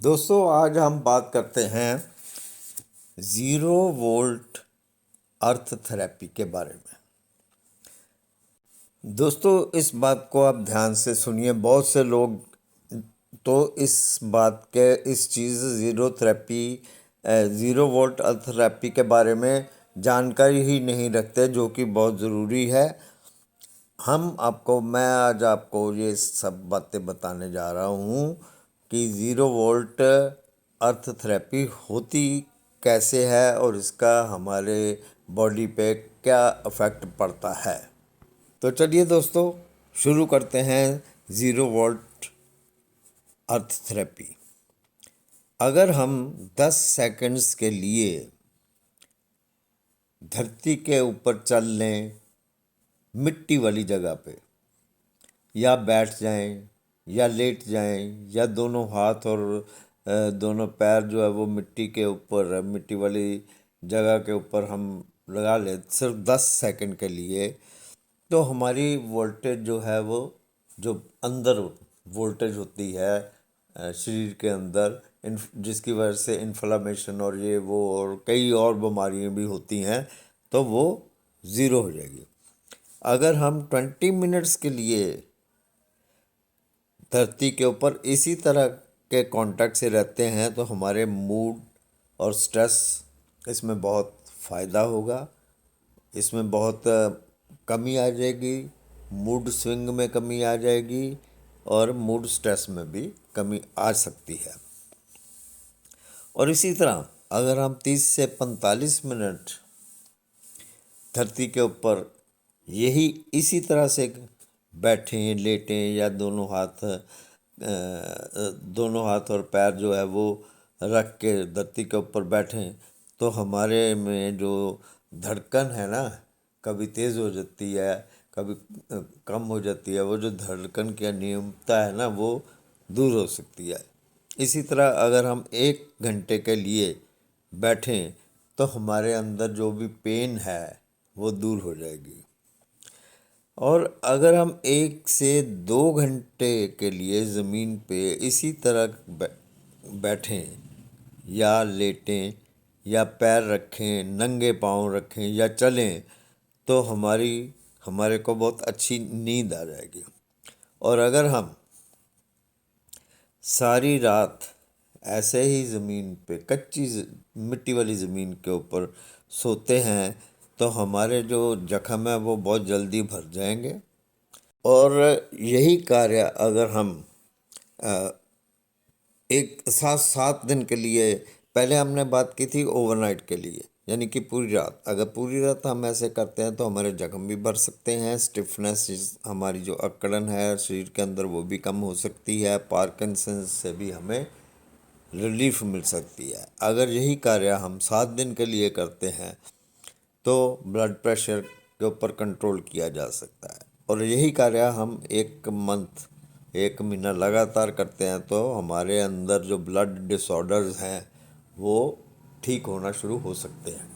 दोस्तों आज हम बात करते हैं ज़ीरो वोल्ट अर्थ थेरेपी के बारे में। दोस्तों इस बात को आप ध्यान से सुनिए। बहुत से लोग तो इस चीज़ ज़ीरो वोल्ट अर्थ थेरेपी के बारे में जानकारी ही नहीं रखते, जो कि बहुत ज़रूरी है। मैं आज आपको ये सब बातें बताने जा रहा हूँ कि ज़ीरो वोल्ट अर्थ थेरेपी होती कैसे है और इसका हमारे बॉडी पे क्या इफ़ेक्ट पड़ता है। तो चलिए दोस्तों शुरू करते हैं ज़ीरो वोल्ट अर्थ थेरेपी। अगर हम 10 सेकंड्स के लिए धरती के ऊपर चल लें, मिट्टी वाली जगह पे, या बैठ जाएं या लेट जाएं, या दोनों हाथ और दोनों पैर जो है वो मिट्टी वाली जगह के ऊपर हम लगा लें सिर्फ 10 सेकंड के लिए, तो हमारी वोल्टेज जो है वो जो अंदर वोल्टेज होती है शरीर के अंदर, जिसकी वजह से इन्फ्लामेशन और ये वो और कई और बीमारियां भी होती हैं, तो वो ज़ीरो हो जाएगी। अगर हम 20 मिनट्स के लिए धरती के ऊपर इसी तरह के कांटेक्ट से रहते हैं तो हमारे मूड और स्ट्रेस इसमें बहुत फ़ायदा होगा। इसमें बहुत कमी आ जाएगी, मूड स्विंग में कमी आ जाएगी और मूड स्ट्रेस में भी कमी आ सकती है। और इसी तरह अगर हम 30 से 45 मिनट धरती के ऊपर इसी तरह से बैठें, लेटें या दोनों हाथ और पैर जो है वो रख के धरती के ऊपर बैठें, तो हमारे में जो धड़कन है ना, कभी तेज़ हो जाती है, कभी कम हो जाती है। वो जो धड़कन की अनियमितता है ना, वो दूर हो सकती है। इसी तरह अगर हम 1 घंटे के लिए बैठें तो हमारे अंदर जो भी पेन है वो दूर हो जाएगी। और अगर हम 1 से 2 घंटे के लिए ज़मीन पे इसी तरह बैठें या लेटें या पैर रखें, नंगे पाँव रखें या चलें, तो हमारे को बहुत अच्छी नींद आ जाएगी। और अगर हम सारी रात ऐसे ही ज़मीन पे मिट्टी वाली ज़मीन के ऊपर सोते हैं तो हमारे जो जख्म है वो बहुत जल्दी भर जाएंगे। और यही कार्य अगर हम एक 7 दिन के लिए, पहले हमने बात की थी ओवरनाइट के लिए, यानी कि पूरी रात, अगर पूरी रात हम ऐसे करते हैं तो हमारे जख्म भी भर सकते हैं, स्टिफनेस हमारी जो अकड़न है शरीर के अंदर वो भी कम हो सकती है, पार्किंसंस से भी हमें रिलीफ मिल सकती है। अगर यही कार्य हम 7 दिन के लिए करते हैं तो ब्लड प्रेशर के ऊपर कंट्रोल किया जा सकता है। और यही कार्य हम 1 महीना लगातार करते हैं तो हमारे अंदर जो ब्लड डिसऑर्डर्स हैं वो ठीक होना शुरू हो सकते हैं।